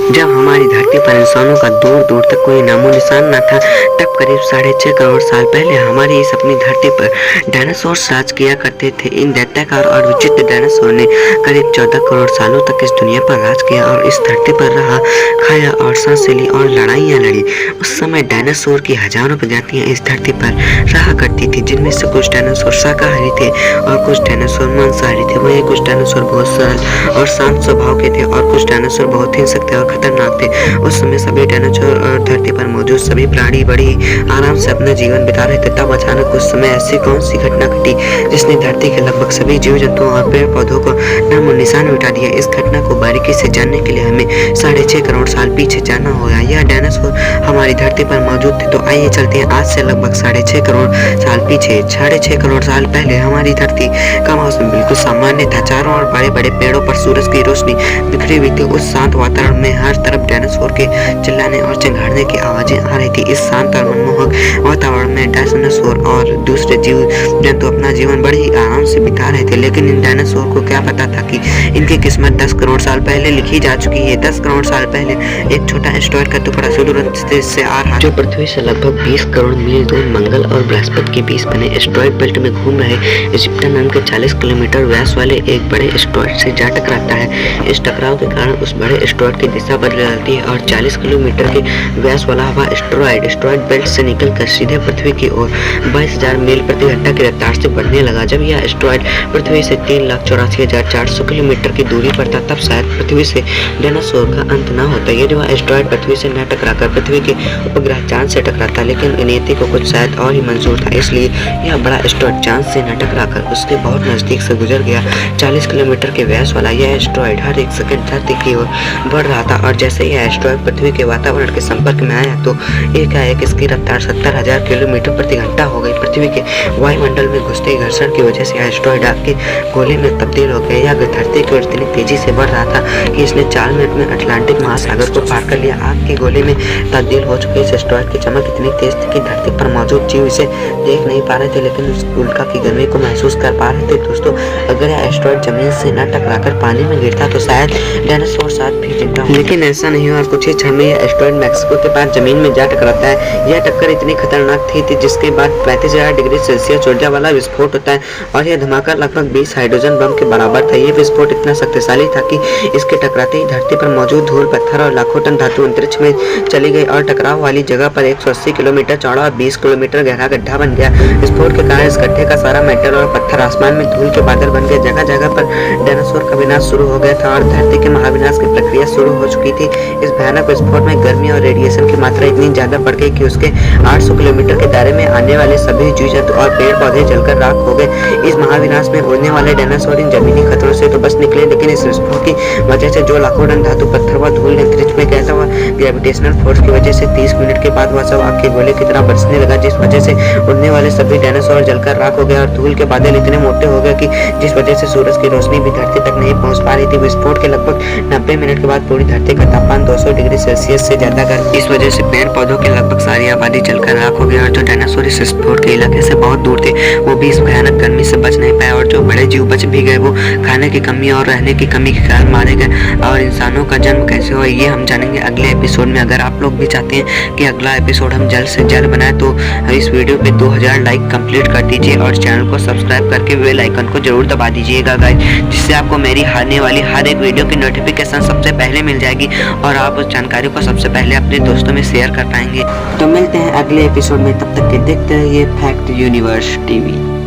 जब हमारी धरती पर इंसानों का दूर दूर तक कोई नामो निशान न था, तब करीब 6.5 करोड़ साल पहले हमारी इस अपनी धरती पर डायनासोर राज किया करते थे। इन दैत्याकार और विचित्र डायनासोर ने करीब 14 करोड़ सालों तक इस दुनिया पर राज किया और इस धरती पर रहा, खाया और सांसें ली और लड़ाइयाँ लड़ी। उस समय डायनासोर की हजारों प्रजातियां इस धरती पर रहा करती थी, जिनमें से कुछ डायनासोर शाकाहारी थे और कुछ डायनासोर मांसाहारी थे। वहीं कुछ डायनासोर बहुत सरल और शांत स्वभाव के थे और कुछ डायनासोर बहुत हिंसक थे और खतरनाक थे। उस समय सभी डायनासोर और धरती पर मौजूद सभी प्राणी बड़ी आराम से अपना जीवन बिता रहे थे। तब अचानक उस समय ऐसी कौन सी घटना घटी जिसने धरती के लगभग सभी जीव जंतुओं और पेड़ पौधों को नामो निशान मिटा दिया। इस घटना को बारीकी से जानने के लिए हमें 6.5 करोड़ साल पीछे जाना होगा। यह डायनासोर हमारी धरती पर मौजूद थे, तो आइए चलते हैं आज से लगभग 6.5 करोड़ साल पीछे। 6.5 करोड़ साल पहले हमारी धरती का मौसम बिल्कुल सामान्य था। चारों ओर बड़े बड़े पेड़ों पर सूरज की रोशनी बिखरी हुई थी। उस शांत वातावरण में हर तरफ डायनासोर के चिल्लाने और चिंघाड़ने की आवाजें आ रही थी। इस शांत और मनमोहक वातावरण में डायनासोर और दूसरे जीव जंतु अपना जीवन बड़े ही आराम से बिता रहे थे। लेकिन इन डायनासोर को क्या पता था कि इनकी किस्मत 10 करोड़ साल पहले लिखी जा चुकी है। 10 करोड़ साल पहले एक छोटा एस्टेरॉयड का टुकड़ा सूर्य से आ रहा, जो पृथ्वी से लगभग 20 करोड़ मील दूर मंगल और बृहस्पति के बीच बने एस्टेरॉयड बेल्ट में घूम रहे इजिप्टा नाम के 40 किलोमीटर व्यास वाले एक बड़े एस्टेरॉयड से जा टकराता है। इस टकराव के कारण उस बड़े एस्टेरॉयड की दिशा बदल जाती है और 40 किलोमीटर के व्यास वाला हवा एस्टेरॉयड बेल्ट से निकलकर सीधे पृथ्वी की ओर 22,000 मील प्रति घंटा की रफ्तार से बढ़ने लगा। जब यह एस्टेरॉयड पृथ्वी से 3,84,400 किलोमीटर की दूरी पर था, तब शायद पृथ्वी से डायनासोर का अंत न होता। यदि वह एस्टेरॉयड पृथ्वी से न टकराकर पृथ्वी के उपग्रह चांद से टकराता, लेकिन नियति को कुछ शायद और ही मंजूर था, इसलिए यह बड़ा एस्टेरॉयड चांद से न टकराकर उसके बहुत नजदीक से गुजर गया। 40 किलोमीटर के व्यास वाला यह एस्टेरॉयड हर एक सेकंड धरती की ओर बढ़ रहा था और जैसे यह एस्टेरॉयड पृथ्वी के वातावरण के संपर्क में आया, तो एकाएक इसकी रफ्तार 70,000 किलोमीटर प्रति घंटा हो गई। पृथ्वी के वायुमंडल में घुसते ही घर्षण की वजह से यह एस्टेरॉयड आग के गोले में तब्दील हो गया। यह धरती की ओर इतनी तेजी से बढ़ रहा था कि इसने 4 मिनट में अटलांटिक महासागर को पार कर लिया। आग के गोले में तब्दील हो चुके इस एस्टेरॉयड की चमक इतनी तेज थी कि धरती पर मौजूद जीव इसे देख नहीं पा रहे थे, लेकिन उस उल्का की गर्मी को महसूस कर पा रहे थे। दोस्तों, अगर यह एस्टेरॉयड जमीन से न टकराकर पानी में गिरता तो शायद डायनासोर साथ भी जिंदा हो, लेकिन ऐसा नहीं हुआ और कुछ ही क्षण में यह एस्टेरॉयड मैक्सिको के पास जमीन में जा टकराता है। यह टक्कर इतनी खतरनाक थी जिसके बाद 35,000 डिग्री सेल्सियस ऊर्जा वाला विस्फोट होता है और यह धमाका लगभग 20 हाइड्रोजन बम के बराबर था। यह विस्फोट इतना शक्तिशाली था कि इसके टकराते ही धरती पर मौजूद धूल पत्थर और लाखों टन धातु अंतरिक्ष में चली गई और टकराव वाली जगह पर 180 किलोमीटर चौड़ा और 20 किलोमीटर गहरा गड्ढा बन गया। विस्फोट के कारण इस गड्ढे का सारा मेटल और पत्थर आसमान में धूल के बादल बन गए। जगह जगह पर डायनासोर का विनाश शुरू हो गया था और धरती के महाविनाश की प्रक्रिया शुरू हो चुकी थी। इस भयानक विस्फोट में गर्मी और रेडिएशन की मात्रा इतनी ज्यादा बढ़ गई कि उसके 800 किलोमीटर के दायरे में आने वाले सभी जीव जंतु और पेड़ पौधे जलकर राख हो गए। इस महाविनाश में उड़ने वाले डायनासोर इन जमीनी खतरों से तो बच निकले, लेकिन इस विस्फोट की वजह से जो लाखों टन धातु पत्थर व धूल अंतरिक्ष में गया था, वह ग्रेविटेशनल फोर्स की वजह से 30 मिनट के बाद वह सब आग के गोले की तरह बरसने लगा, जिस वजह से उड़ने वाले सभी डायनासोर जलकर राख हो गए और धूल के बादल इतने मोटे हो गए कि जिस वजह से सूरज की रोशनी भी धरती तक नहीं पहुंच पा रही थी। विस्फोट के लगभग 90 मिनट के बाद पूरी धरती का तापमान 200 डिग्री सेल्सियस से ज्यादा गर्म। इस वजह से पेड़ पौधों की लगभग सारी आबादी जलकर राख हो गई और जो डायनासोर इस विस्फोट के इलाके से बहुत दूर थे, वो भी इस भयानक गर्मी से बच नहीं पाए और जो बड़े जीव बच भी गए, वो खाने की कमी और रहने की कमी के कारण मारे गए। और इंसानों का जन्म कैसे हुआ, ये हम जानेंगे अगले एपिसोड में। अगर आप लोग भी चाहते हैं कि अगला एपिसोड हम जल्द से जल्द बनाए, तो इस वीडियो पे 2000 लाइक कंप्लीट कर दीजिए और चैनल को सब्सक्राइब करके बेल आइकन को जरूर दबा दीजिएगा गाइस, जिससे आपको मेरी आने वाली हर एक वीडियो की नोटिफिकेशन सबसे पहले मिल जाएगी और आप उस जानकारी को सबसे पहले अपने दोस्तों में शेयर कर पाएंगे। तो मिलते हैं अगले एपिसोड में, तब तक के देखते रहिए फैक्ट यूनिवर्स टीवी।